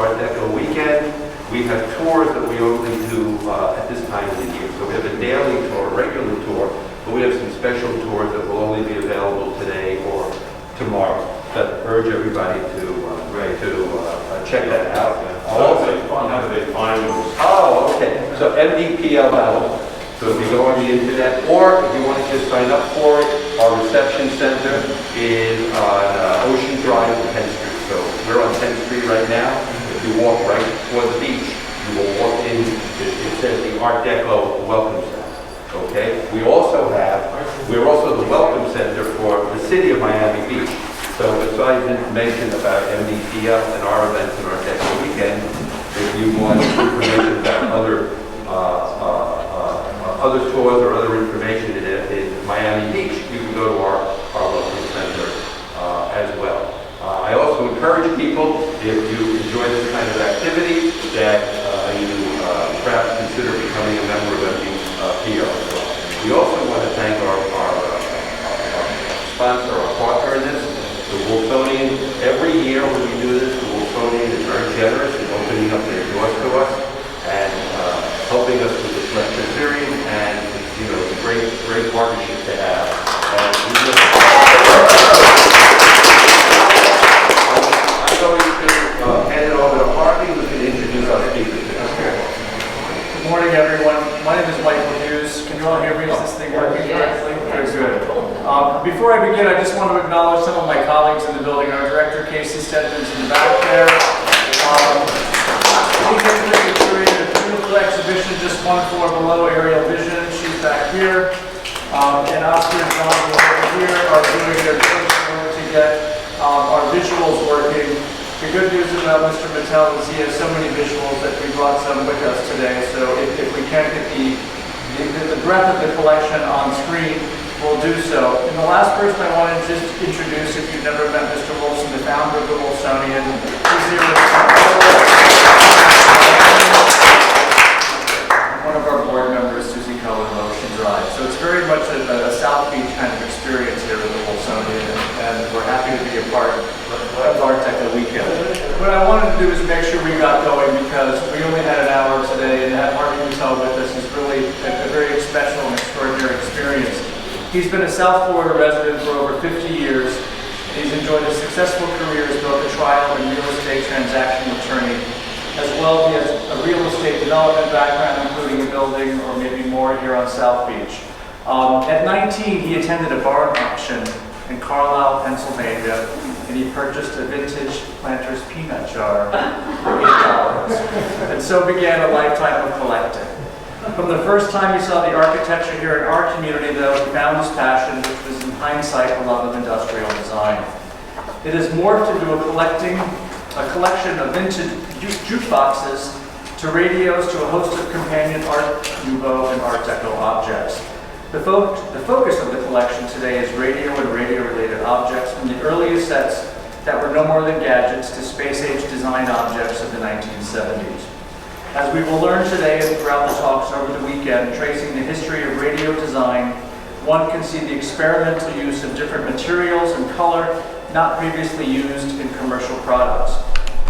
Art Deco Weekend. We have tours that we only do at this time of the year. So we have a daily tour, a regular tour, but we have some special tours that will only be available today or tomorrow. So I urge everybody to check that out. How do they find those? Oh, okay. So MDPLL. So if you go on the internet, or if you want to just sign up for it, our reception center is on Ocean Drive and 10th Street. So we're on 10th Street right now. If you walk right toward the beach, you will walk in, it says the Art Deco Welcome Center. Okay? We're also the Welcome Center for the city of Miami Beach. So besides information about MDPL and our events in Art Deco Weekend, if you want information about other tours or other information in Miami Beach, you can go to our Welcome Center as well. I also encourage people, if you enjoy this kind of activity, that you perhaps consider becoming a member of MDPL as well. We also want to thank our sponsor, our partner in this, the Wolfsonian. Every year when we do this, the Wolfsonian is very generous in opening up their doors to us and helping us with this lecture series, and it's a great partnership to have. And I'm going to hand it over to Harvey, who can introduce our speakers. Good morning, everyone. My name is Michael Hughes. Can you all hear me? Is this thing working correctly? Very good. Before I begin, I just want to acknowledge some of my colleagues in the building. Our director, Casey Stedman's in the back there. We curated a beautiful exhibition just one floor below Aerial Vision. She's back here. And Oscar and John over here are doing their best work to get our visuals working. The good news about Mr. Mattel is he has so many visuals that we brought some with us today. So if we can't get the breadth of the collection on screen, we'll do so. And the last person I want to just introduce, if you've never met Mr. Wolfson, the founder of the Wolfsonian, he's here with one of our board members, Susie Cohen, of Ocean Drive. So it's very much a South Beach kind of experience here with the Wolfsonian, and we're happy to be a part of Art Deco Weekend. What I wanted to do is make sure we got going, because we only had an hour today, and to have Harvey Mattel with us is really a very special and extraordinary experience. He's been a South Florida resident for over 50 years. He's enjoyed a successful career as both a trial and real estate transaction attorney, as well as a real estate development background, including a building or maybe more here on South Beach. At 19, he attended a barn auction in Carlisle, Pennsylvania, and he purchased a vintage Planters peanut jar for $8. And so began a lifetime of collecting. From the first time he saw the architecture here in our community, though, he found his passion, which was in hindsight a love of industrial design. It has morphed into a collection of vintage jukeboxes, to radios, to a host of companion Art Nouveau and Art Deco objects. The focus of the collection today is radio and radio-related objects, from the earliest sets that were no more than gadgets to space-age design objects of the 1970s. As we will learn today and throughout the talks over the weekend, tracing the history of radio design, one can see the experimental use of different materials and color not previously used in commercial products.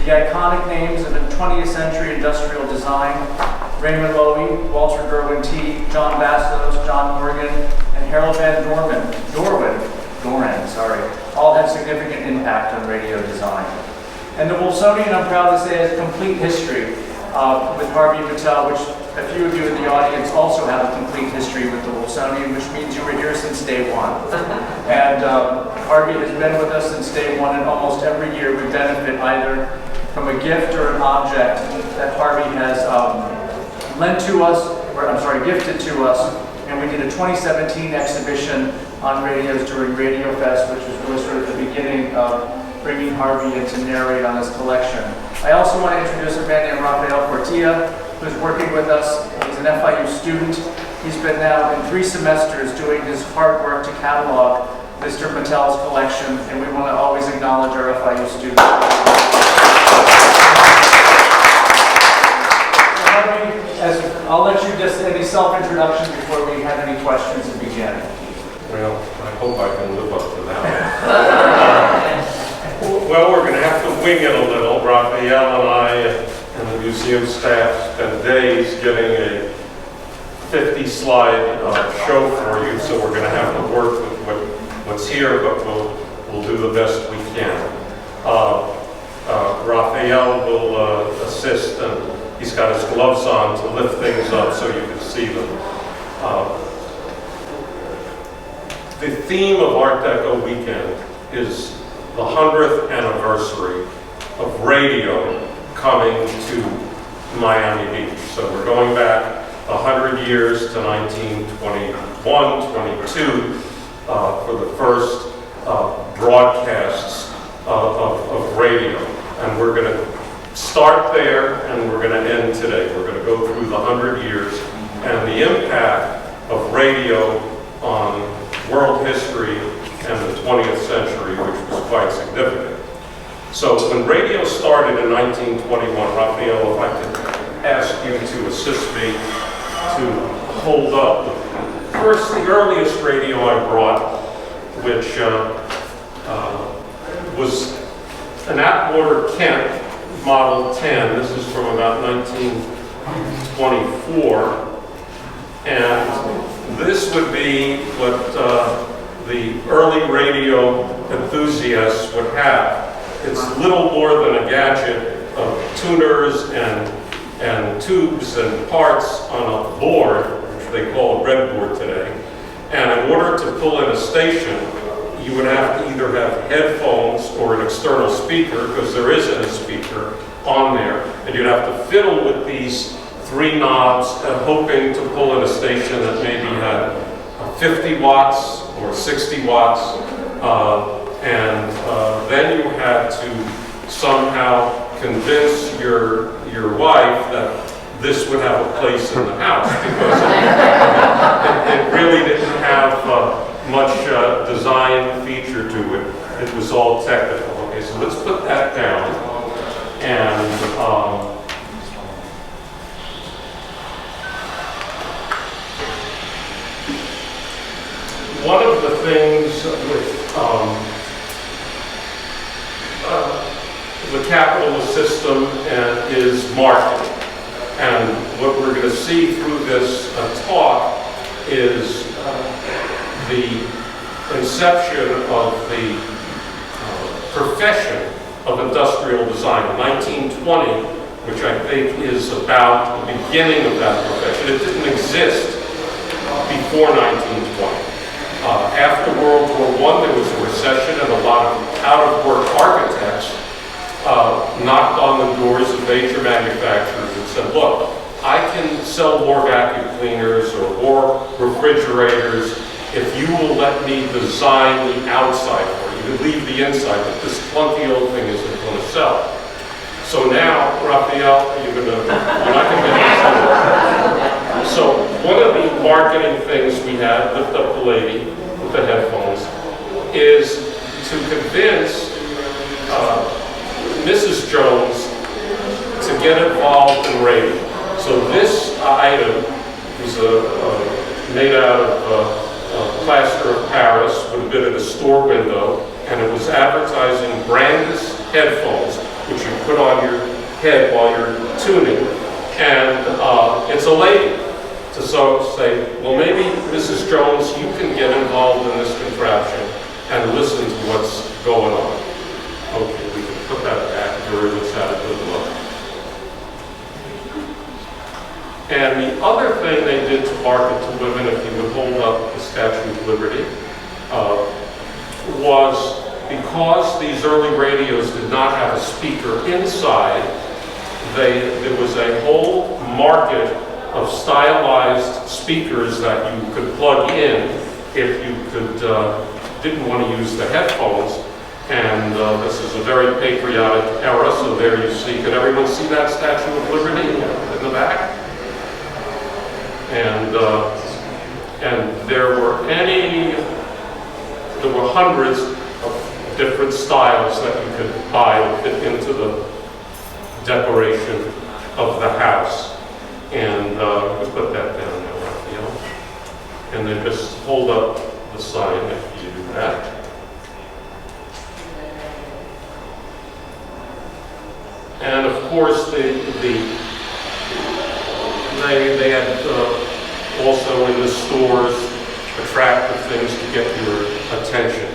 The iconic names of 20th century industrial design, Raymond Loewy, Walter Gerwin T., John Bastos, John Morgan, and Harold Van Doren, all had significant impact on radio design. And the Wolfsonian, I'm proud to say, has complete history with Harvey Mattel, which a few of you in the audience also have a complete history with the Wolfsonian, which means you were here since day one. And Harvey has been with us since day one, and almost every year we benefit either from a gift or an object that Harvey has gifted to us. And we did a 2017 exhibition on radios during Radio Fest, which was really sort of the beginning of bringing Harvey in to narrate on his collection. I also want to introduce a man named Rafael Portilla, who's working with us. He's an FIU student. He's been now in 3 semesters doing his hard work to catalog Mr. Mattel's collection, and we want to always acknowledge our FIU students. Harvey, I'll let you just any self-introduction before we have any questions and begin. Well, I hope I can live up to that. Well, we're going to have to wing it a little. Raphael and I and the museum staff spent days getting a 50-slide show for you, so we're going to have to work with what's here, but we'll do the best we can. Raphael will assist, and he's got his gloves on to lift things up so you can see them. The theme of Art Deco Weekend is the 100th anniversary of radio coming to Miami Beach. So we're going back 100 years to 1921, 22 for the first broadcasts of radio. And we're going to start there and we're going to end today. We're going to go through the 100 years and the impact of radio on world history and the 20th century, which was quite significant. So when radio started in 1921, Raphael, if I could ask you to assist me to hold up. First, the earliest radio I brought, which was an Atwater Kent Model 10. This is from about 1924. And this would be what the early radio enthusiasts would have. It's little more than a gadget of tuners and tubes and parts on a board, which they call a breadboard today. And in order to pull in a station, you would have to either have headphones or an external speaker, because there isn't a speaker on there. And you'd have to fiddle with these 3 knobs and hoping to pull in a station that maybe had 50 watts or 60 watts. Then you had to somehow convince your wife that this would have a place in the house, because it really didn't have much design feature to it. It was all technical. Okay, so let's put that down. And one of the things with the capitalist system is marketing. And what we're going to see through this talk is the inception of the profession of industrial design in 1920, which I think is about the beginning of that profession. It didn't exist before 1920. After World War I, there was a recession, and a lot of out-of-work architects knocked on the doors of major manufacturers and said, look, I can sell more vacuum cleaners or more refrigerators if you will let me design the outside for you. You leave the inside, but this clunky old thing isn't going to sell. So now, Raphael, you're not going to get this. So one of the marketing things we had, lift up the lady with the headphones, is to convince Mrs. Jones to get involved in radio. So this item was made out of plaster of Paris, would have been in a store window, and it was advertising Brandis headphones, which you put on your head while you're tuning, and it's a lady. To say, well, maybe Mrs. Jones, you can get involved in this contraption and listen to what's going on. Okay, we can put that back. Everyone's had a good look. And the other thing they did to market to women, if you would hold up the Statue of Liberty, was because these early radios did not have a speaker inside, there was a whole market of stylized speakers that you could plug in if you didn't want to use the headphones. And this is a very patriotic era, so there you see. Could everyone see that Statue of Liberty in the back? And there were hundreds of different styles that you could buy to fit into the decoration of the house. And we put that down now, Raphael. And then just hold up the sign if you do that. And of course, they had also in the stores attractive things to get your attention.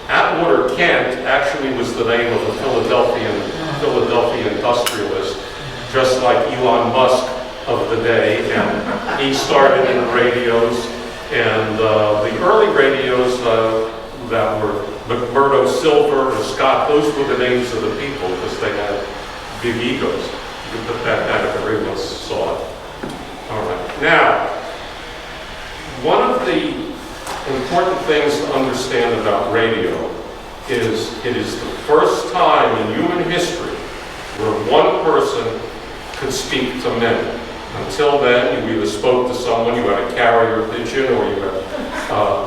Atwater Kent actually was the name of a Philadelphia industrialist, just like Elon Musk of the day, and he started in radios, and the early radios that were McMurdo Silver and Scott, those were the names of the people because they had big egos. You can put that back if everyone saw it. All right. Now, one of the important things to understand about radio is it is the first time in human history where one person could speak to many. Until then, you either spoke to someone, you had a carrier pigeon, or you had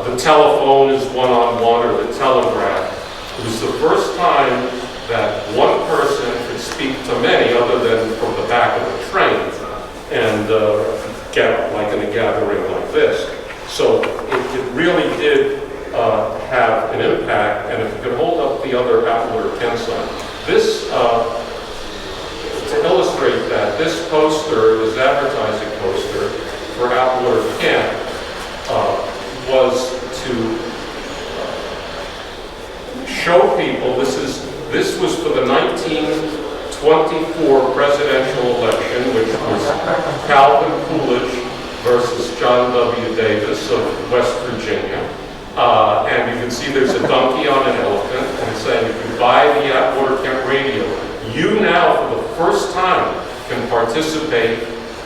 the telephone is one-on-one, or the telegraph. It was the first time that one person could speak to many other than from the back of the train and get like in a gathering like this. So it really did have an impact, and if you could hold up the other Atwater Kent sign. This to illustrate that, this poster, this advertising poster for Atwater Kent was to show people, this was for the 1924 presidential election, which was Calvin Coolidge versus John W. Davis of West Virginia. And you can see there's a donkey on an elephant, and it's saying if you buy the Atwater Kent radio, you now, for the first time, can participate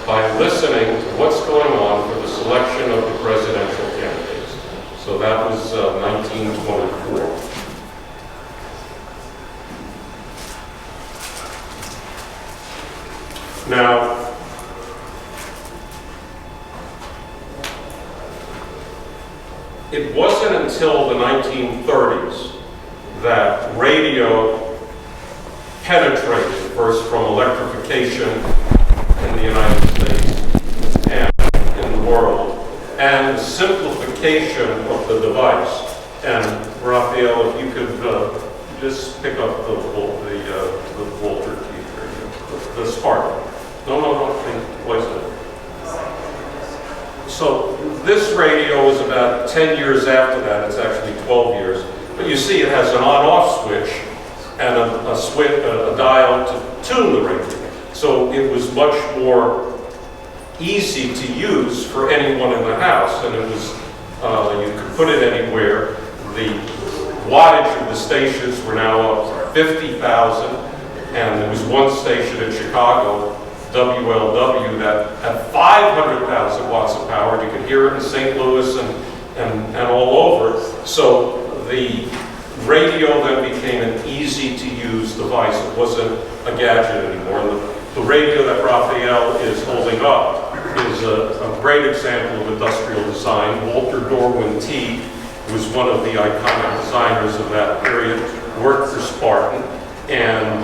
by listening to what's going on for the selection of the presidential candidates. So that was 1924. Now, it wasn't until the 1930s that radio penetrated, first from electrification in the United States and in the world, and simplification of the device. And Raphael, if you could just pick up the Walter key here, the spark. No, poison. So this radio is about 10 years after that. It's actually 12 years. But you see it has an on-off switch and a dial to tune the radio. So it was much more easy to use for anyone in the house, and it was you could put it anywhere. The wattage of the stations were now up to 50,000, and there was one station in Chicago, WLW, that had 500,000 watts of power. You could hear it in St. Louis and all over. So the radio then became an easy-to-use device. It wasn't a gadget anymore. And the radio that Raphael is holding up is a great example of industrial design. Walter Dorwin T was one of the iconic designers of that period, worked for Spartan, and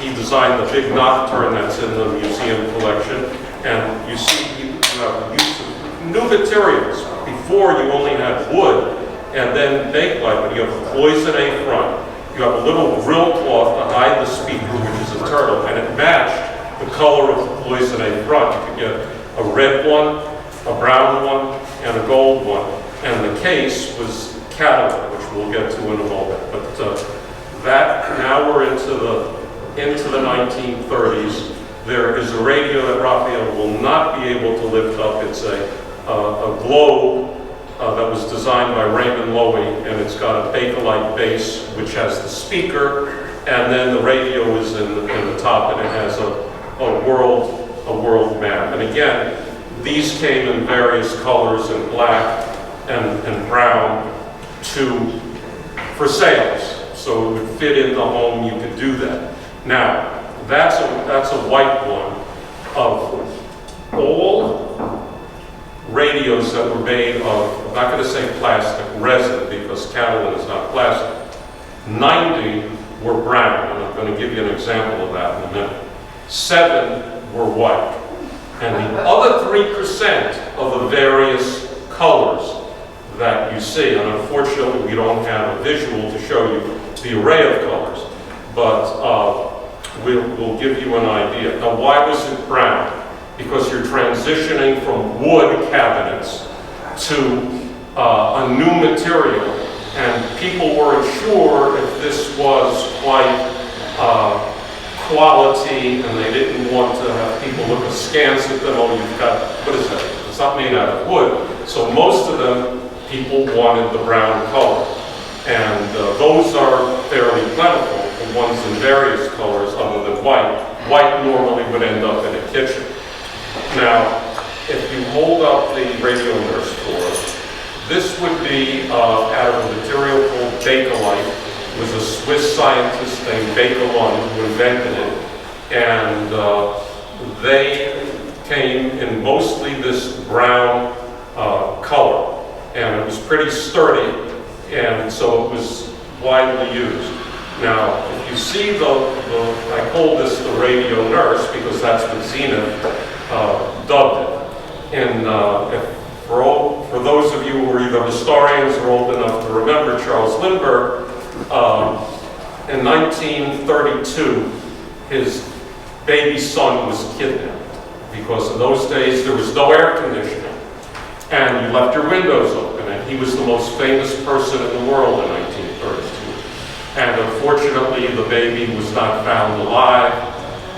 he designed the big nocturne that's in the museum collection. And you see you have the use of new materials. Before you only had wood and then bakelite, but you have a poison A front, you have a little grill cloth to hide the speaker, which is a turtle, and it matched the color of the Poison A front. You could get a red one, a brown one, and a gold one. And the case was catalytic, which we'll get to in a moment. But that, now we're into the 1930s. There is a radio that Raphael will not be able to lift up. It's a globe that was designed by Raymond Loewy, and it's got a Bakelite base, which has the speaker, and then the radio is in the top, and it has a world map. And again, these came in various colors, in black and brown, for sales. So it would fit in the home, you could do that. Now, that's a white one. Of all radios that were made of, I'm not going to say plastic, resin, because Catalin is not plastic, 90 were brown, and I'm going to give you an example of that in a minute. 7 were white. And the other 3% of the various colors that you see, and unfortunately we don't have a visual to show you the array of colors, but we'll give you an idea. Now, why was it brown? Because you're transitioning from wood cabinets to a new material, and people weren't sure if this was quite quality, and they didn't want to have people look askance at them. Oh, you've got, what is that? It's not made out of wood. So most of them, people wanted the brown color. And those are fairly plentiful, the ones in various colors other than white. White normally would end up in a kitchen. Now, if you hold up the radio nurse for us, this would be out of a material called Bakelite. It was a Swiss scientist named Bakelon who invented it. And they came in mostly this brown color. And it was pretty sturdy, and so it was widely used. Now, if you see I call this the radio nurse because that's what Zenith dubbed it. And for those of you who are either historians or old enough to remember Charles Lindbergh, in 1932, his baby son was kidnapped because in those days there was no air conditioning. And you left your windows open, and he was the most famous person in the world in 1932. And unfortunately, the baby was not found alive,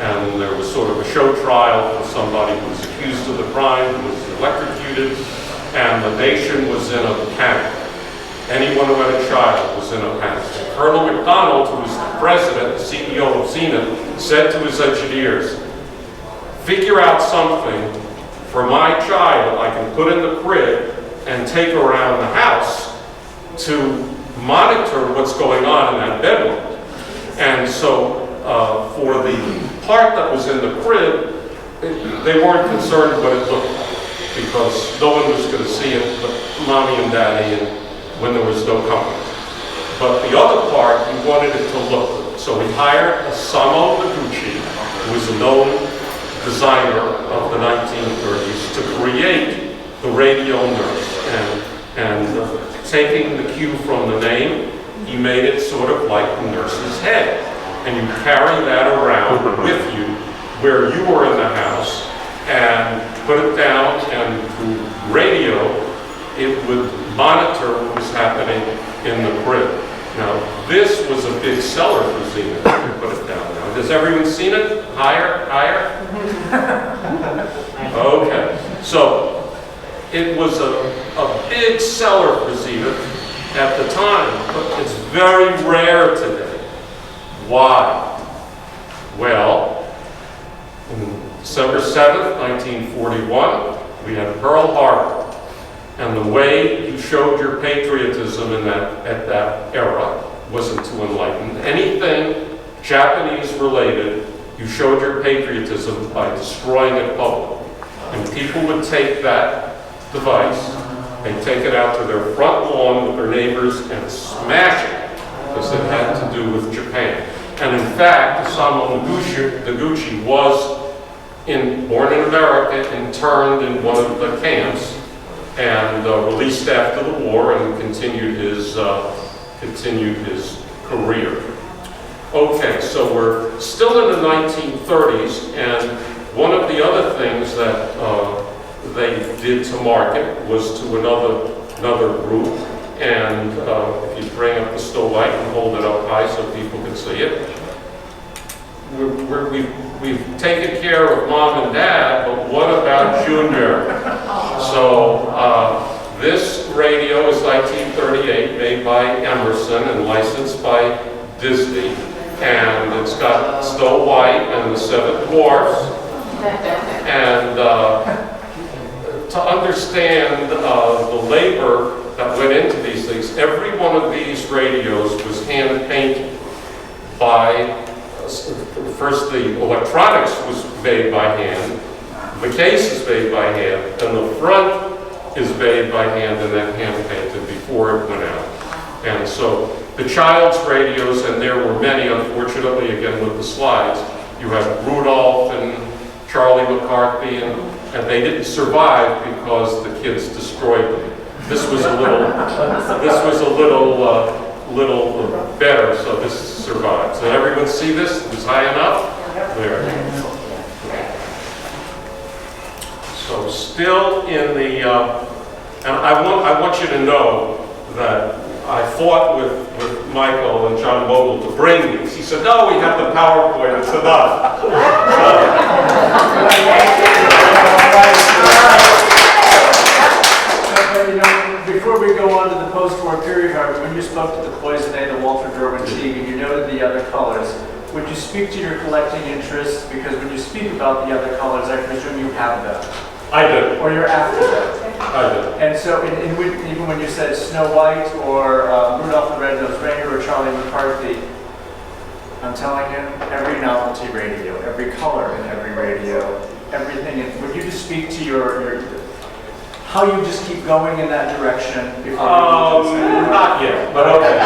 and there was sort of a show trial for somebody who was accused of the crime, who was electrocuted, and the nation was in a panic. Anyone who had a child was in a panic. And Colonel McDonald, who was the president, the CEO of Zenith, said to his engineers, figure out something for my child I can put in the crib and take around the house to monitor what's going on in that bedroom. And so for the part that was in the crib, they weren't concerned what it looked like because no one was going to see it but mommy and daddy and when there was no company. But the other part, he wanted it to look good. So he hired Osamu Noguchi, who was a known designer of the 1930s, to create the radio nurse. And taking the cue from the name, he made it sort of like the nurse's head. And you carry that around with you where you were in the house and put it down, and through radio, it would monitor what was happening in the crib. Now, this was a big seller for Zenith. Put it down now. Has everyone seen it? Higher? Higher? Okay. So, it was a big seller for Zenith at the time, but it's very rare today. Why? Well, on December 7th, 1941, we had Pearl Harbor. And the way you showed your patriotism at that era wasn't too enlightened. Anything Japanese related, you showed your patriotism by destroying it publicly. And people would take that device and take it out to their front lawn with their neighbors and smash it because it had to do with Japan. And in fact, Osamu Noguchi was born in America, interned in one of the camps, and released after the war and continued his career. Okay, so we're still in the 1930s, and one of the other things that they did to market was to another group. And if you bring up the Stowe White and hold it up high so people can see it, we've taken care of Mom and Dad, but what about Junior? So this radio is 1938, made by Emerson and licensed by Disney. And it's got Stowe White and the Seven Dwarfs. And to understand the labor that went into these things, every one of these radios was hand painted by, first the electronics was made by hand, the case is made by hand, and the front is made by hand and then hand painted before it went out. And so the child's radios, and there were many, unfortunately, again with the slides, you had Rudolph and Charlie McCarthy, and they didn't survive because the kids destroyed them. This was a little better, so this survived. So everyone see this? It was high enough? There. So still in the, and I want you to know that I fought with Michael and John Vogel to bring these. He said, no, we have the PowerPoint, it's enough. Before we go on to the post-war period, Harvey, when you spoke to the Cloisonne, the Walter Derwin Teague, and you noted the other colors, would you speak to your collecting interests? Because when you speak about the other colors, I presume you have them. I did. Or you're after them. I did. And so, even when you said Snow White or Rudolph the Red-Nosed Reindeer or Charlie McCarthy, I'm telling you, every novelty radio, every color in every radio, everything. Would you just speak to your how you just keep going in that direction? Not yet, but okay.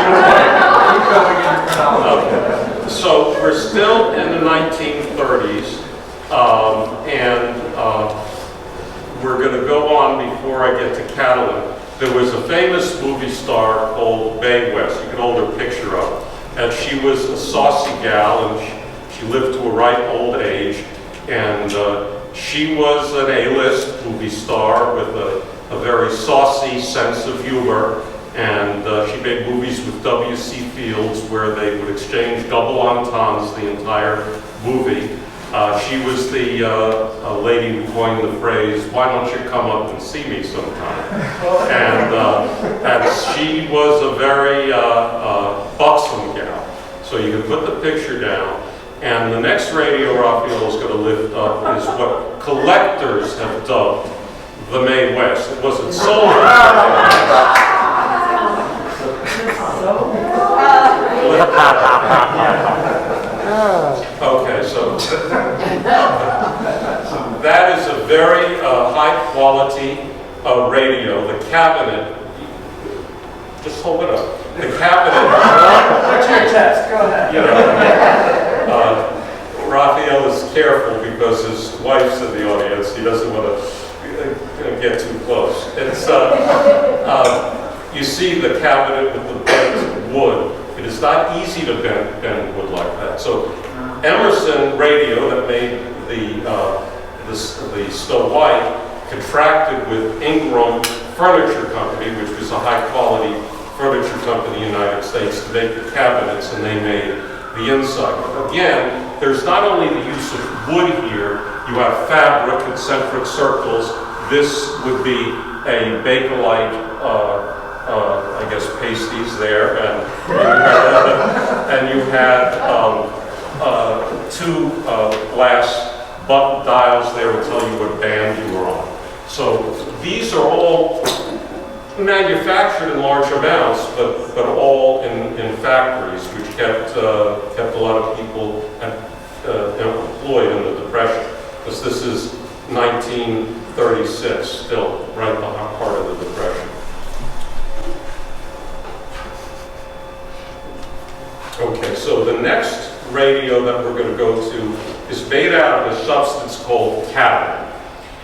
Keep going in chronology. Okay. So we're still in the 1930s, and we're going to go on before I get to Catalan. There was a famous movie star called Mae West. You can hold her picture up. And she was a saucy gal, and she lived to a ripe old age. And she was an A-list movie star with a very saucy sense of humor. And she made movies with W.C. Fields where they would exchange double entendres the entire movie. She was the lady who coined the phrase, why don't you come up and see me sometime? And she was a very buxom gal. So you can put the picture down. And the next radio Raphael is going to lift up is what collectors have dubbed the Mae West. It wasn't sold. Okay, so that is a very high quality radio. The cabinet, just hold it up. The cabinet. What's your test? Go ahead. You know, Raphael is careful because his wife's in the audience. He doesn't want to get too close. It's you see the cabinet with the bent wood. It is not easy to bend wood like that. So Emerson Radio that made the Stowe White contracted with Ingram Furniture Company, which was a high-quality furniture company in the United States, to make the cabinets, and they made the inside. Again, there's not only the use of wood here, you have fabric, concentric circles. This would be a Bakelite, I guess, pasties there, and you had two glass button dials there to tell you what band you were on. So these are all manufactured in large amounts, but all in factories, which kept a lot of people employed in the Depression. Because this is 1936, still right the heart of the Depression. Okay, so the next radio that we're going to go to is made out of a substance called catalin.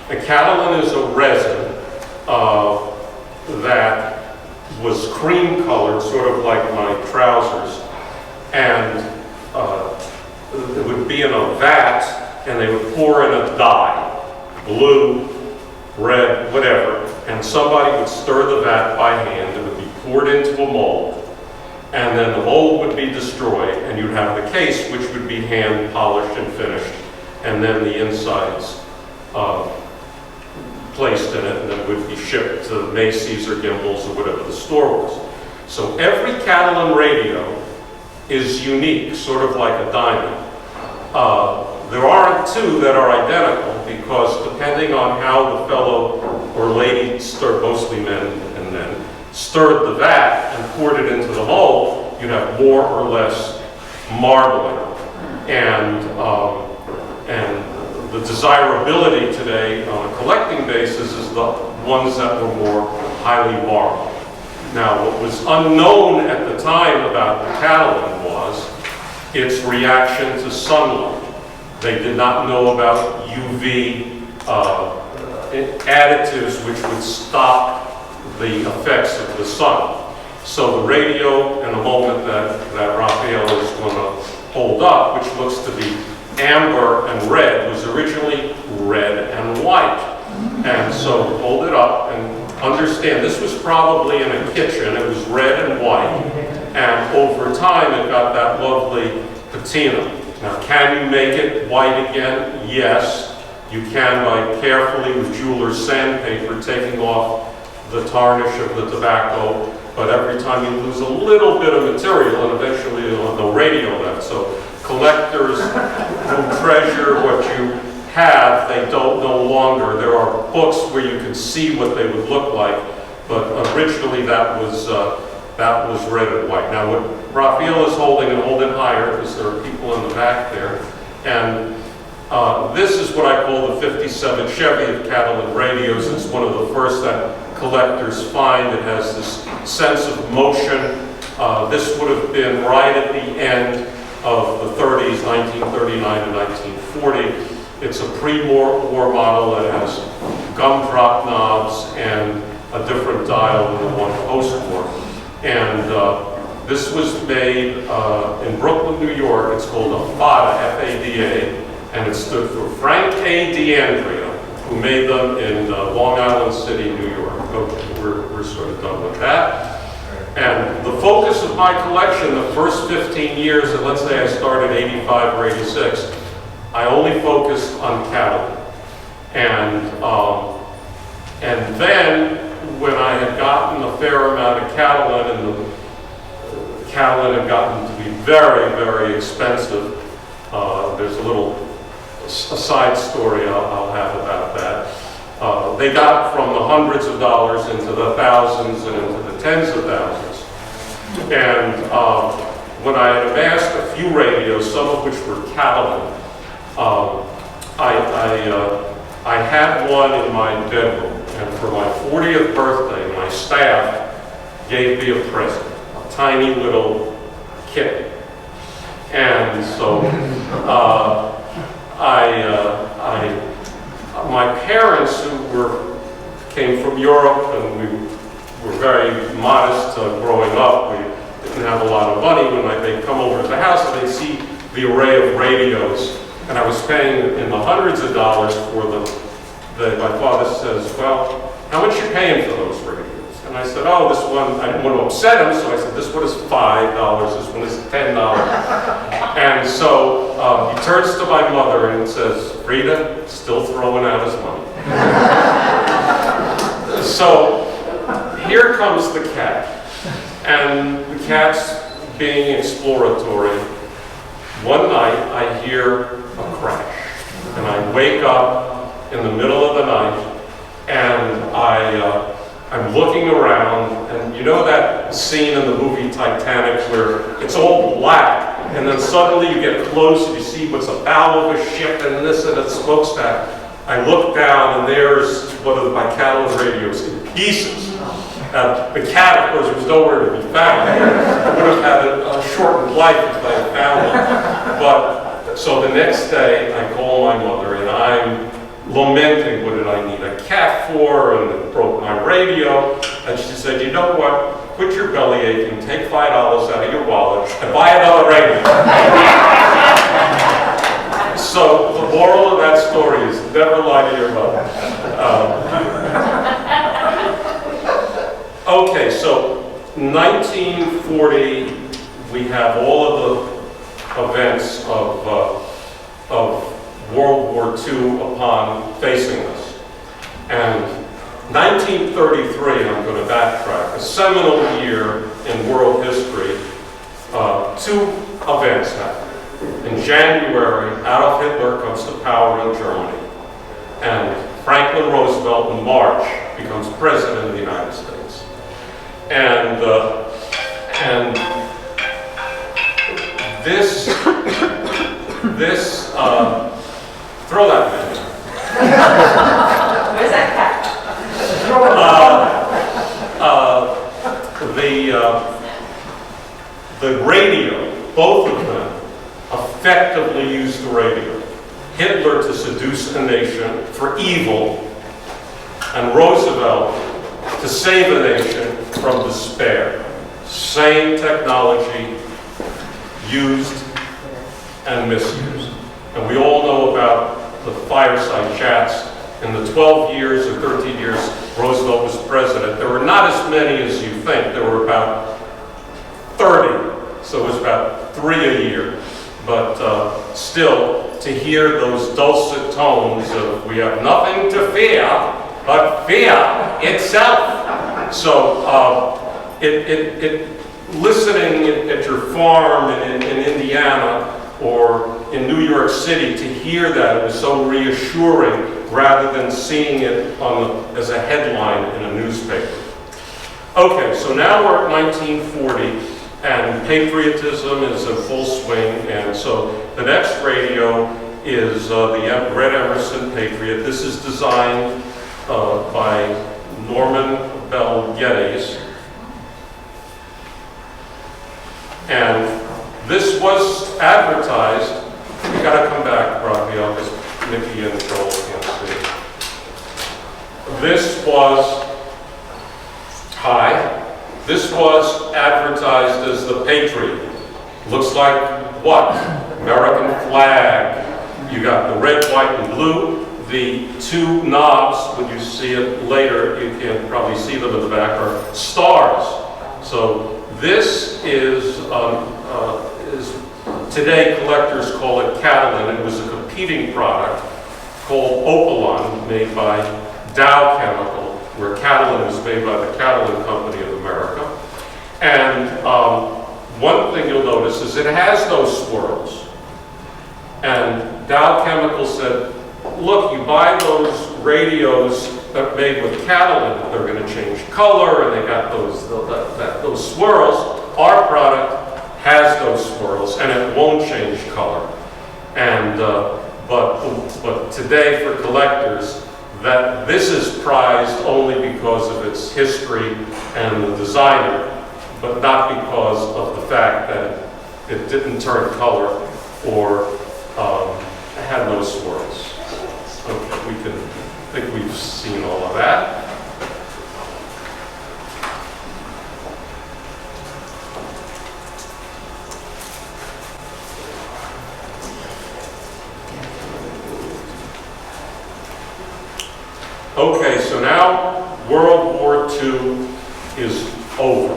The catalin is a resin that was cream colored, sort of like my trousers, and it would be in a vat, and they would pour in a dye, blue, red, whatever, and somebody would stir the vat by hand. It would be poured into a mold, and then the mold would be destroyed, and you'd have the case, which would be hand polished and finished, and then the insides placed in it, and then would be shipped to Macy's or Gimbel's or whatever the store was. So every Catalan radio is unique, sort of like a diamond. There aren't two that are identical, because depending on how the fellow or lady stirred, mostly men and men, stirred the vat and poured it into the mold, you'd have more or less marbling. And the desirability today on a collecting basis is the ones that were more highly marbled. Now, what was unknown at the time about the Catalan was its reaction to sunlight. They did not know about UV additives which would stop the effects of the sun. So the radio, in a moment that Raphael is going to hold up, which looks to be amber and red, was originally red and white. And so hold it up and understand, this was probably in a kitchen. It was red and white. And over time, it got that lovely patina. Now, can you make it white again? Yes. You can by carefully, with jeweler's sandpaper, taking off the tarnish of the tobacco. But every time you lose a little bit of material, and eventually you'll have no radio left. So collectors who treasure what you have, they don't no longer. There are books where you can see what they would look like, but originally that was red and white. Now what Raphael is holding, and hold it higher because there are people in the back there, and this is what I call the 57 Chevy of Catalan radios. It's one of the first that collectors find. It has this sense of motion. This would have been right at the end of the 30s, 1939 to 1940. It's a pre-war model that has gumdrop knobs and a different dial than the one post-war. And this was made in Brooklyn, New York. It's called a FADA, F-A-D-A, and it stood for Frank A. D'Andrea, who made them in Long Island City, New York. Okay, we're sort of done with that. And the focus of my collection, the first 15 years, and let's say I started 85 or 86, I only focused on Catalan. And then, when I had gotten a fair amount of Catalan, and the Catalan had gotten to be very, very expensive, there's a side story I'll have about that. They got from the hundreds of dollars into the thousands and into the tens of thousands. And when I had amassed a few radios, some of which were Catalan, I had one in my bedroom, and for my 40th birthday, my staff gave me a present, a tiny little kit. And so my parents, who came from Europe, and we were very modest growing up. We didn't have a lot of money. When they'd come over to the house, and they'd see the array of radios, and I was paying in the hundreds of dollars for them. My father says, well, how much are you paying for those radios? And I said, oh, this one, I didn't want to upset him, so I said, this one is $5, this one is $10. And so he turns to my mother and says, Frida, still throwing out his money. So here comes the cat. And the cat's being exploratory. One night I hear a crash. And I wake up in the middle of the night, and I'm looking around, and you know that scene in the movie Titanic where it's all black, and then suddenly you get close and you see what's a bow of a ship and this and a smokestack. I look down, and there's one of my Catalan radios in pieces. The cat, of course, was nowhere to be found. I would have had a shortened life if I had found it. But, so the next day, I call my mother, and I'm lamenting, what did I need a cat for, and it broke my radio. And she said, you know what, quit your belly aching, take $5 out of your wallet, and buy another radio. So the moral of that story is never lie to your mother. Okay, so 1940, we have all of the events of World War II upon facing us. And 1933, I'm going to backtrack, a seminal year in world history, two events happen. In January, Adolf Hitler comes to power in Germany, and Franklin Roosevelt in March becomes president of the United States. And this, throw that man. Where's that cat? The radio, both of them, effectively used the radio. Hitler to seduce a nation for evil, and Roosevelt to save a nation from despair. Same technology used and misused. And we all know about the fireside chats. In the 12 years or 13 years Roosevelt was president, there were not as many as you think. There were about 30, so it was about 3 a year. But still, to hear those dulcet tones of, we have nothing to fear but fear itself. So listening at your farm in Indiana or in New York City, to hear that, it was so reassuring rather than seeing it as a headline in a newspaper. Okay, so now we're at 1940. And patriotism is in full swing, and so the next radio is the Red Emerson Patriot. This is designed by Norman Bell Geddes. And this was advertised. You gotta come back, Raphael, because Nikki and Joel can't see. This was, this was advertised as the Patriot. Looks like what? American flag. You got the red, white, and blue. The two knobs, when you see it later, you can probably see them in the back, are stars. So this is today collectors call it Catalan. It was a competing product called Opalon, made by Dow Chemical, where Catalan is made by the Catalan Company of America. And one thing you'll notice is it has those swirls. And Dow Chemical said, look, you buy those radios that are made with Catalan, they're going to change color, and they got those swirls. Our product has those swirls, and it won't change color. And but today for collectors, that this is prized only because of its history and the designer, but not because of the fact that it didn't turn color or had no swirls. Okay, I think we've seen all of that. Okay, so now World War II is over.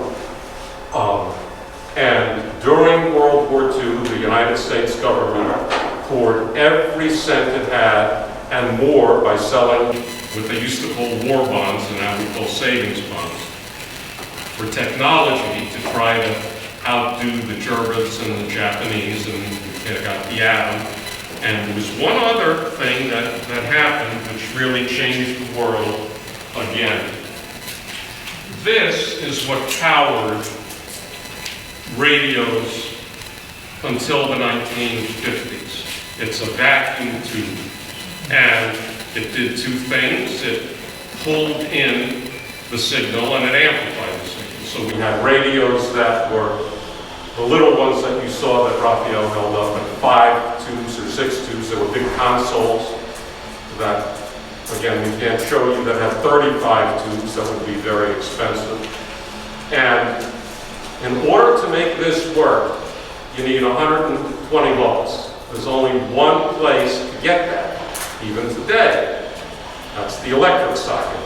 And during World War II, the United States government poured every cent it had and more by selling what they used to call war bonds, and now we call savings bonds, for technology to try to outdo the Germans and the Japanese, and they got the atom. And there was one other thing that happened which really changed the world again. This is what powered radios until the 1950s. It's a vacuum tube. And it did two things. It pulled in the signal and it amplified the signal. So we had radios that were the little ones that you saw that Raphael held up, like 5 tubes or 6 tubes. There were big consoles that, again, we can't show you, that have 35 tubes. That would be very expensive. And in order to make this work, you need 120 volts. There's only one place to get that, even today. That's the electric socket.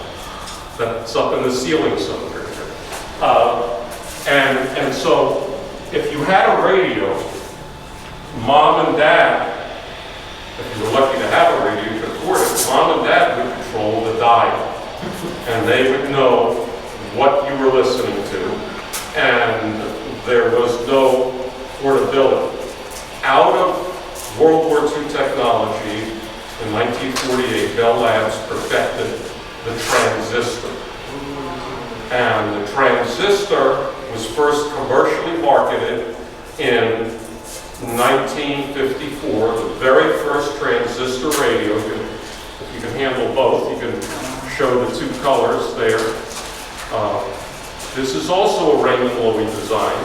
That's up in the ceiling somewhere. And so, if you had a radio, mom and dad, if you were lucky to have a radio, you could afford it, mom and dad would control the dial. And they would know what you were listening to, and there was no portability. Out of World War II technology, in 1948, Bell Labs perfected the transistor. And the transistor was first commercially marketed in 1954, the very first transistor radio. If you can handle both, you can show the two colors there. This is also a Raymond Loewy design.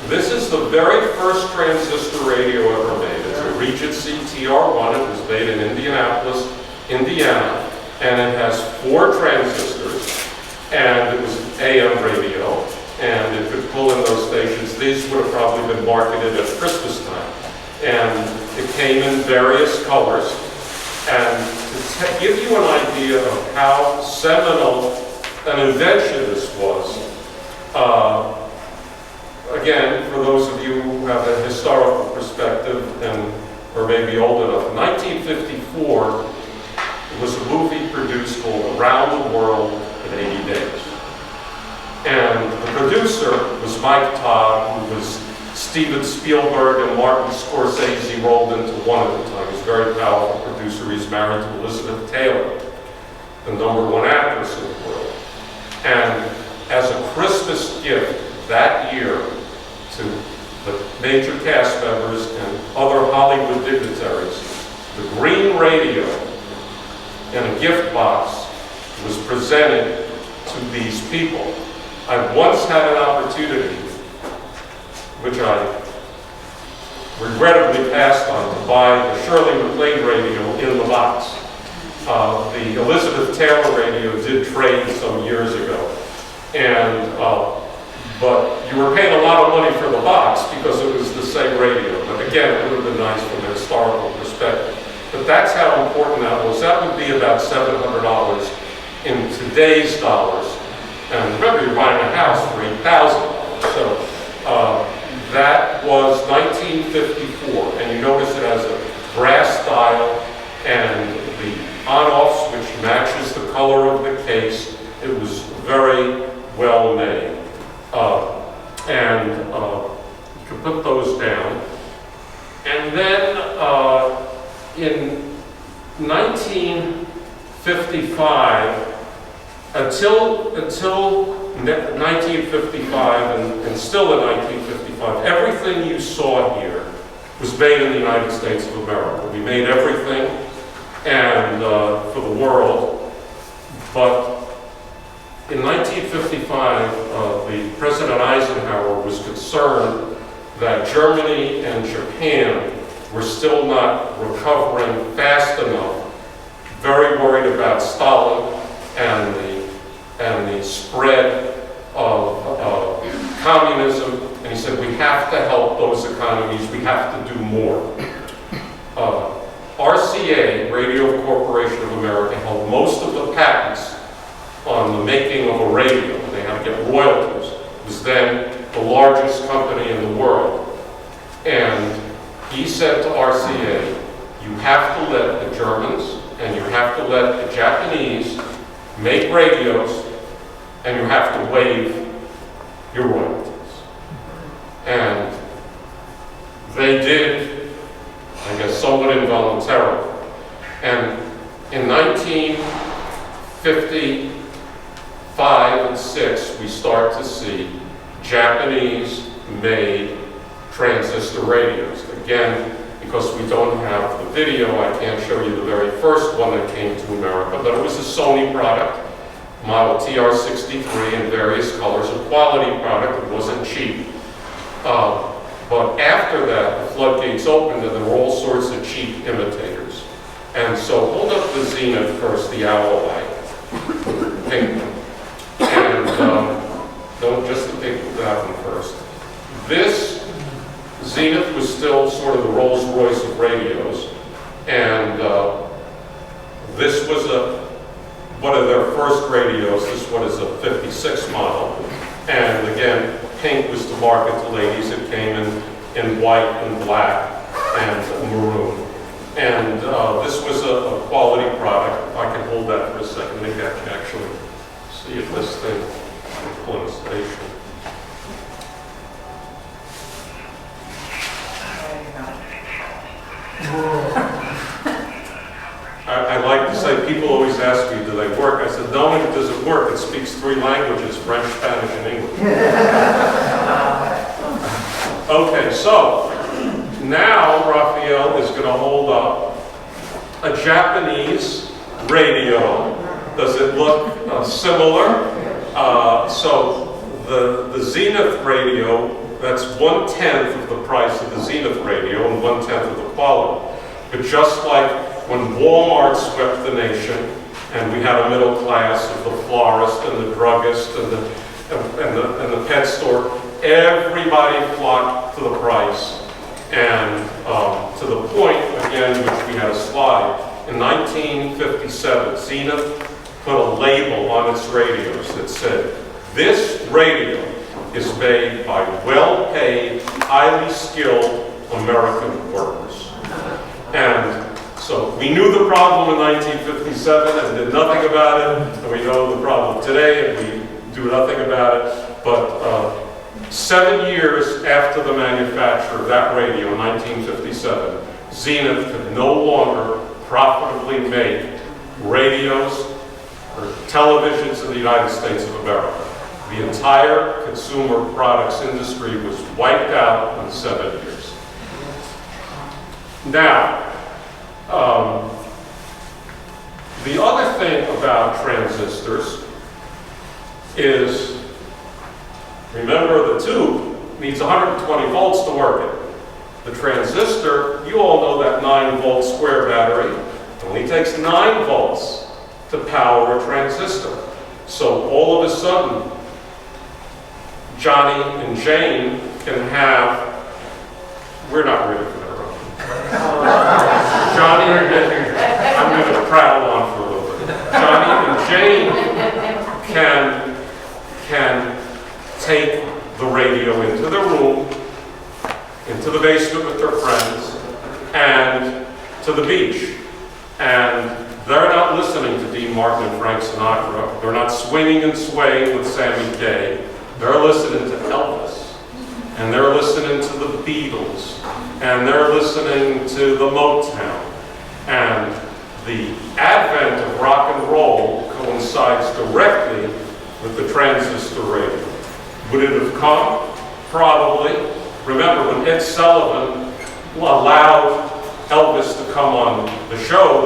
This is the very first transistor radio ever made. It's a Regency TR1. It was made in Indianapolis, Indiana, and it has 4 transistors, and it was an AM radio, and it could pull in those stations. These would have probably been marketed at Christmas time, and it came in various colors. And to give you an idea of how seminal an invention this was, again, for those of you who have a historical perspective and or maybe old enough, 1954 was a movie produced called Around the World in 80 Days. And the producer was Mike Todd, who was Steven Spielberg and Martin Scorsese rolled into one at the time. He's a very powerful producer. He's married to Elizabeth Taylor, the #1 actress in the world. And as a Christmas gift that year to the major cast members and other Hollywood dignitaries, the green radio in a gift box was presented to these people. I once had an opportunity, which I regrettably passed on, to buy the Shirley MacLaine radio in the box. The Elizabeth Taylor radio did trade some years ago, and but you were paying a lot of money for the box because it was the same radio. But again, it would have been nice from a historical perspective. But that's how important that was. That would be about $700 in today's dollars. And remember, you're buying a house for $8,000. So that was 1954. And you notice it has a brass dial and the on-off switch matches the color of the case. It was very well made. You can put those down. And then in 1955, until 1955 and still in 1955, everything you saw here was made in the United States of America. We made everything and for the world. But in 1955, the President Eisenhower was concerned that Germany and Japan were still not recovering fast enough, very worried about Stalin and the spread of communism, and he said, we have to help those economies, we have to do more. RCA, Radio Corporation of America, held most of the patents on the making of a radio. They had to get royalties. It was then the largest company in the world. And he said to RCA, you have to let the Germans and you have to let the Japanese make radios, and you have to waive your royalties. And they did, I guess, somewhat involuntarily. And in 1955 and 6, we start to see Japanese-made transistor radios. Again, because we don't have the video, I can't show you the very first one that came to America, but it was a Sony product, model TR63 in various colors, a quality product. It wasn't cheap. But after that, the floodgates opened and there were all sorts of cheap imitators. And so hold up the Zenith first, the Owl Light, pink one. And so just to take that one first. This Zenith was still sort of the Rolls Royce of radios, and this was one of their first radios. This one is a 56 model, and again, pink was to market to ladies. It came in white and black and maroon. And this was a quality product. If I can hold that for a second, maybe I can actually see if this thing will pull in the station. I like to say, people always ask me, do they work? I said, no, it doesn't work. It speaks 3 languages, French, Spanish, and English. Okay, so now Raphael is going to hold up a Japanese radio. Does it look similar? So the Zenith radio, that's 1/10 of the price of the Zenith radio and 1/10 of the quality. But just like when Walmart swept the nation, and we had a middle class of the florist and the druggist and the pet store, everybody flocked to the price. And to the point, again, which we had a slide, in 1957, Zenith put a label on its radios that said, this radio is made by well-paid, highly skilled American workers. And so we knew the problem in 1957 and did nothing about it, and we know the problem today and we do nothing about it. But 7 years after the manufacture of that radio in 1957, Zenith could no longer profitably make radios or televisions in the United States of America. The entire consumer products industry was wiped out in 7 years. Now, the other thing about transistors is, remember, the tube needs 120 volts to work it. The transistor, you all know that 9-volt square battery, only takes 9 volts to power a transistor. So all of a sudden, Johnny and Jane can have, we're not ready for that, right? Johnny and Jane, I'm going to prattle on for a little bit. Johnny and Jane can take the radio into their room, into the basement with their friends, and to the beach. And they're not listening to Dean Martin and Frank Sinatra. They're not swinging and swaying with Sammy Daye. They're listening to Elvis. And they're listening to the Beatles. And they're listening to the Motown. And the advent of rock and roll coincides directly with the transistor radio. Would it have come? Probably. Remember, when Ed Sullivan allowed Elvis to come on the show,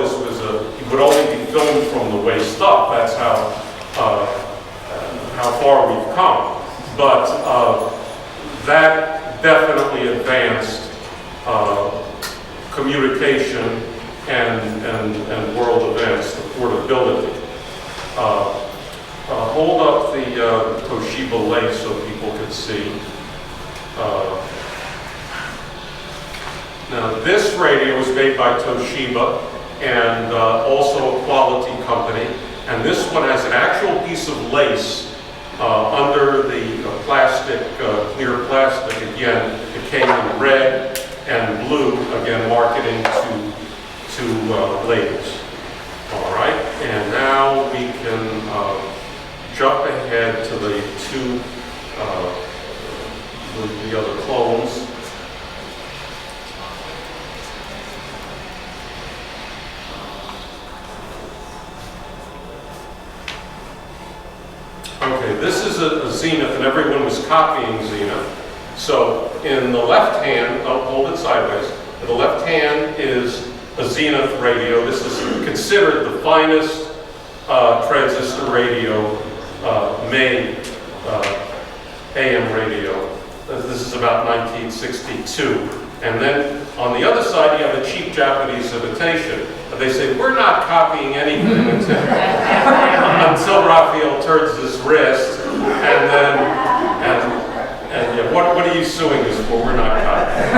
he would only be filmed from the waist up. That's how far we've come. But that definitely advanced communication and world events, the portability. Hold up the Toshiba lace so people could see. Now, this radio was made by Toshiba and also a quality company. And this one has an actual piece of lace under the plastic, clear plastic. Again, it came in red and blue, again, marketing to ladies. All right, and now we can jump ahead to the two, the other clones. Okay, this is a Zenith, and everyone was copying Zenith. So in the left hand, I'll hold it sideways. In the left hand is a Zenith radio. This is considered the finest transistor radio made, AM radio. This is about 1962. And then on the other side, you have a cheap Japanese imitation. And they say, we're not copying anything until Raphael turns his wrist, and then what are you suing us for? We're not copying.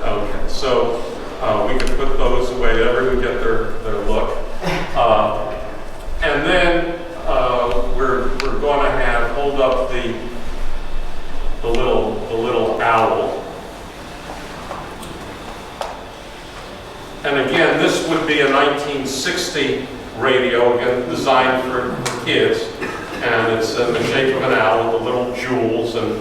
Okay, so we can put those away. Everyone get their look. And then we're going to hold up the little owl. And again, this would be a 1960 radio, again designed for kids, and it's in the shape of an owl with little jewels and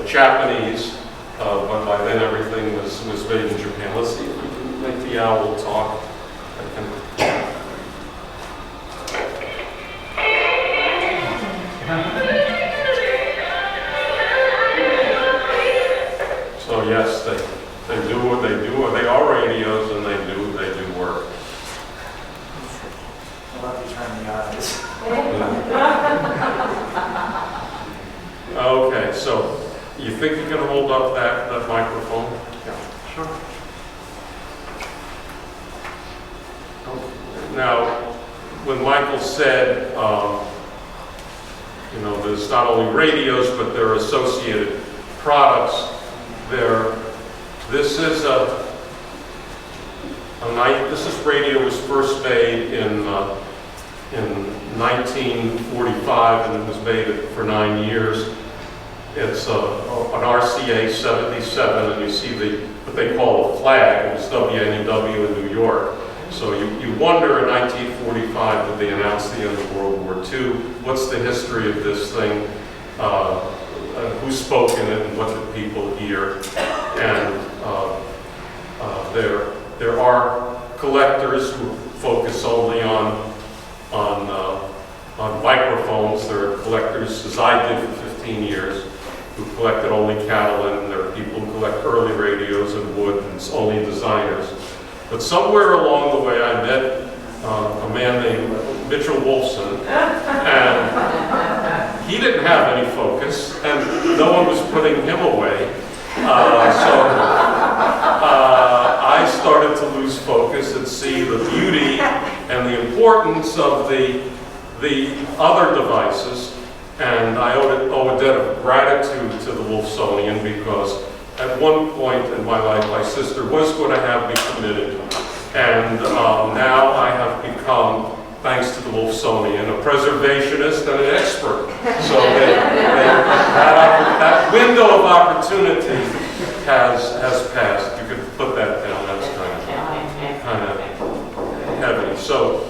Japanese, but by then everything was made in Japan. Let's see if we can make the owl talk. So yes, they do what they do. They are radios, and they do work. I love you turning the eyes. Okay, so you think you can hold up that microphone? Yeah, sure. Now, when Michael said, there's not only radios, but there are associated products. This radio was first made in 1945, and it was made for 9 years. It's an RCA 77, and you see what they call a flag. It was WNW in New York. So you wonder in 1945, did they announce the end of World War II? What's the history of this thing? Who spoke in it, and what did people hear? And there are collectors who focus only on microphones. There are collectors, as I did for 15 years, who collected only Catalan. There are people who collect early radios and wood, and it's only designers. But somewhere along the way, I met a man named Mitchell Wolfson, and he didn't have any focus, and no one was putting him away. I started to lose focus and see the beauty and the importance of the other devices, and I owe a debt of gratitude to the Wolfsonian, because at one point in my life, my sister was going to have me committed, and now I have become, thanks to the Wolfsonian, a preservationist and an expert. So that window of opportunity has passed. You could put that down. That's kind of heavy. So.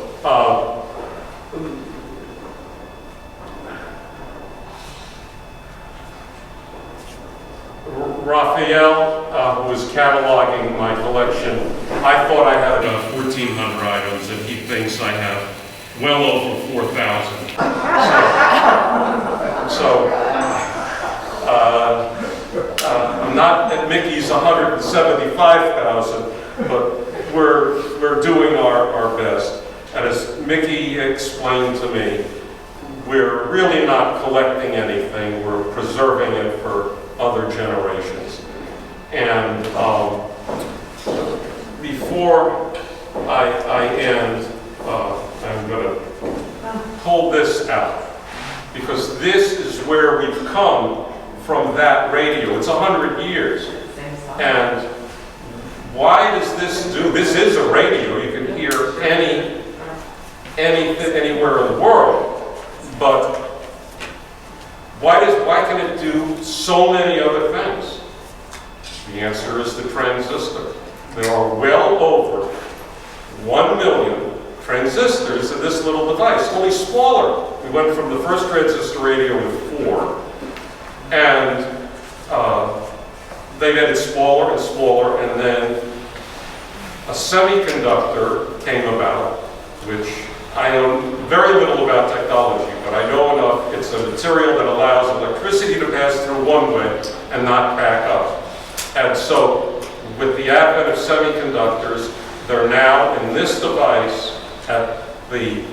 Raphael, who was cataloging my collection, I thought I had about 1,400 items, and he thinks I have well over 4,000. So I'm not at Mickey's 175,000, but we're doing our best. And as Mickey explained to me, we're really not collecting anything, we're preserving it for other generations. And before I end, I'm going to hold this out, because this is where we've come from that radio. It's 100 years. And why does this do? This is a radio. You can hear anywhere in the world. But why can it do so many other things? The answer is the transistor. There are well over 1 million transistors in this little device, only smaller. We went from the first transistor radio with 4, and they made it smaller and smaller, and then a semiconductor came about, which I know very little about technology, but I know enough. It's a material that allows electricity to pass through one way and not back up. And so, with the advent of semiconductors, they're now in this device at the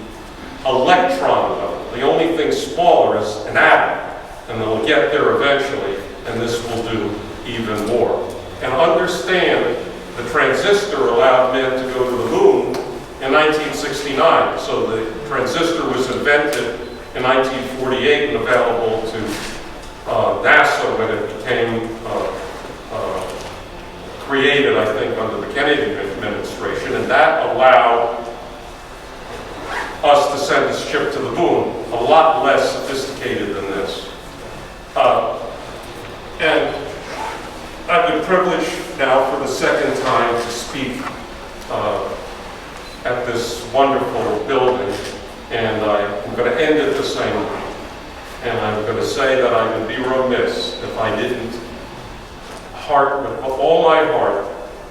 electron level. The only thing smaller is an atom, and they'll get there eventually, and this will do even more. And understand, the transistor allowed men to go to the moon in 1969. So the transistor was invented in 1948 and available to NASA when it became created, I think, under the Kennedy administration, and that allowed us to send this ship to the moon, a lot less sophisticated than this. And I've been privileged now for the second time to speak at this wonderful building, and I'm going to end it the same way. And I'm going to say that I would be remiss if I didn't, with all my heart,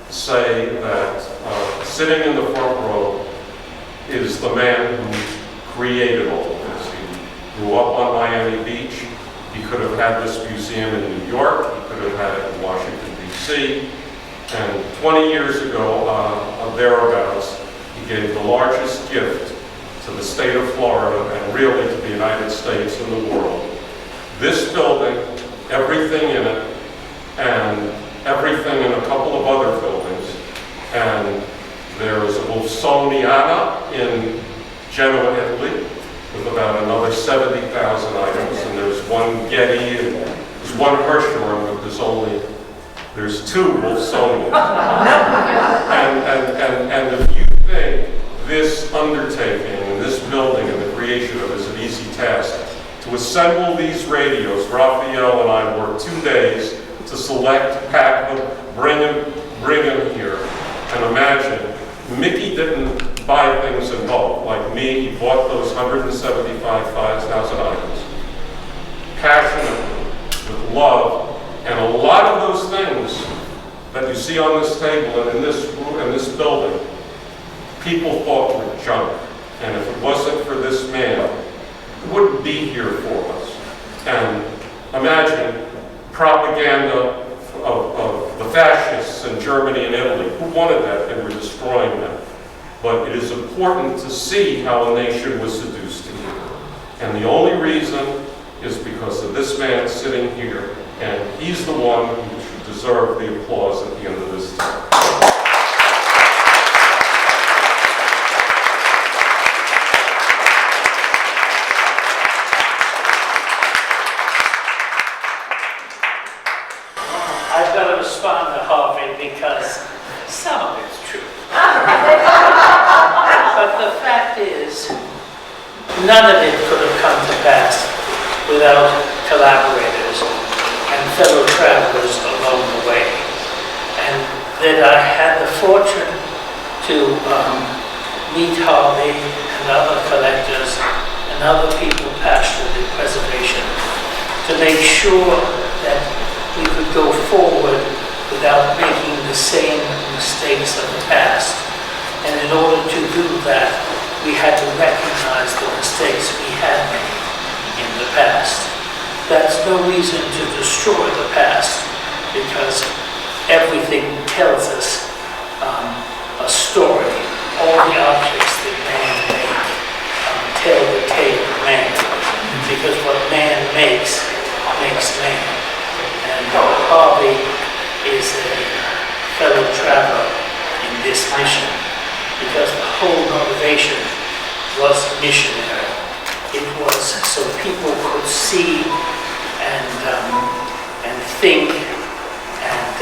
say that sitting in the front row is the man who created all of this. He grew up on Miami Beach. He could have had this museum in New York. He could have had it in Washington, D.C. And 20 years ago, thereabouts, he gave the largest gift to the state of Florida and really to the United States and the world. This building, everything in it, and everything in a couple of other buildings. And there is a Wolfsonian in Genoa, Italy, with about another 70,000 items. And there's one Getty, and there's one Hirshhorn, but there's two Wolfsonians. and if you think this undertaking and this building and the creation of it is an easy task, to assemble these radios, Raphael and I worked 2 days to select, pack them, bring them here. And imagine, Mickey didn't buy things in bulk. Like me, he bought those 175,000 items. Passionately, with love, and a lot of those things that you see on this table and in this building, people thought were junk. And if it wasn't for this man, it wouldn't be here for us. And imagine propaganda of the fascists in Germany and Italy. Who wanted that? They were destroying them. But it is important to see how a nation was seduced to evil. And the only reason is because of this man sitting here, and he's the one who should deserve the applause at the end of this time. I've got to respond to Harvey because some of it's true. But the fact is, none of it could have come to pass without collaborators and fellow travelers along the way. And that I had the fortune to meet Harvey and other collectors and other people passionate in preservation to make sure that we could go forward without making the same mistakes of the past. And in order to do that, we had to recognize the mistakes we had made in the past. That's no reason to destroy the past, because everything tells us a story. All the objects that man makes tell the tale of man, because what man makes man. And Harvey is a fellow traveler in this mission, because the whole motivation was missionary. It was so people could see and think and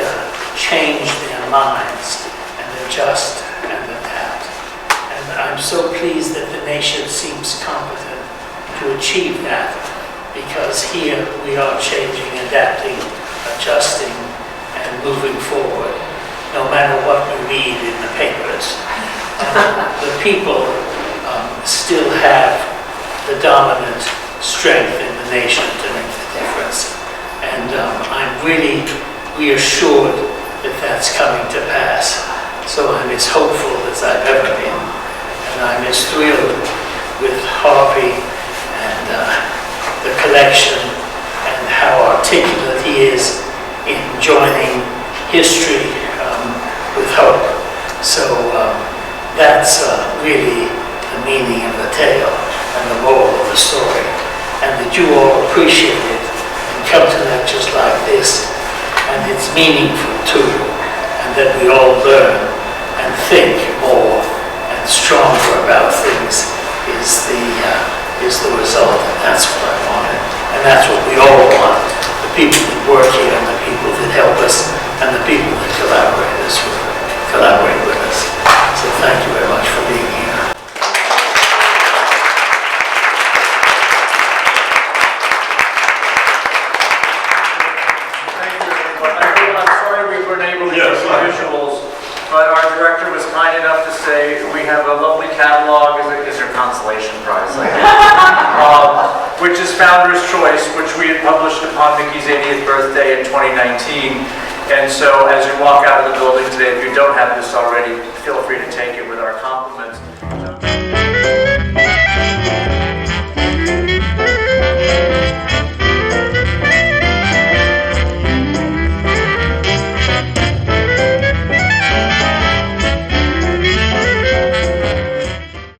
change their minds and adjust and adapt. And I'm so pleased that the nation seems competent to achieve that, because here we are changing, adapting, adjusting, and moving forward, no matter what we read in the papers. The people still have the dominant strength in the nation to make the difference. And I'm really reassured that that's coming to pass. So I'm as hopeful as I've ever been. And I'm as thrilled with Harvey and the collection and how articulate he is in joining history with hope. So that's really the meaning of the tale and the moral of the story. And that you all appreciate it and come to lectures like this, and it's meaningful to you, and that we all learn and think more and stronger about things is the is the result, and that's what I wanted. And that's what we all want, the people that work here and the people that help us and the people that collaborate with us. So thank you very much for being here. Thank you, everyone. I'm sorry we weren't able to get some visuals, but our director was kind enough to say we have a lovely catalog as your consolation prize, which is Founder's Choice, which we had published upon Mickey's 80th birthday in 2019. And so as you walk out of the building today, if you don't have this already, feel free to take it with our compliments.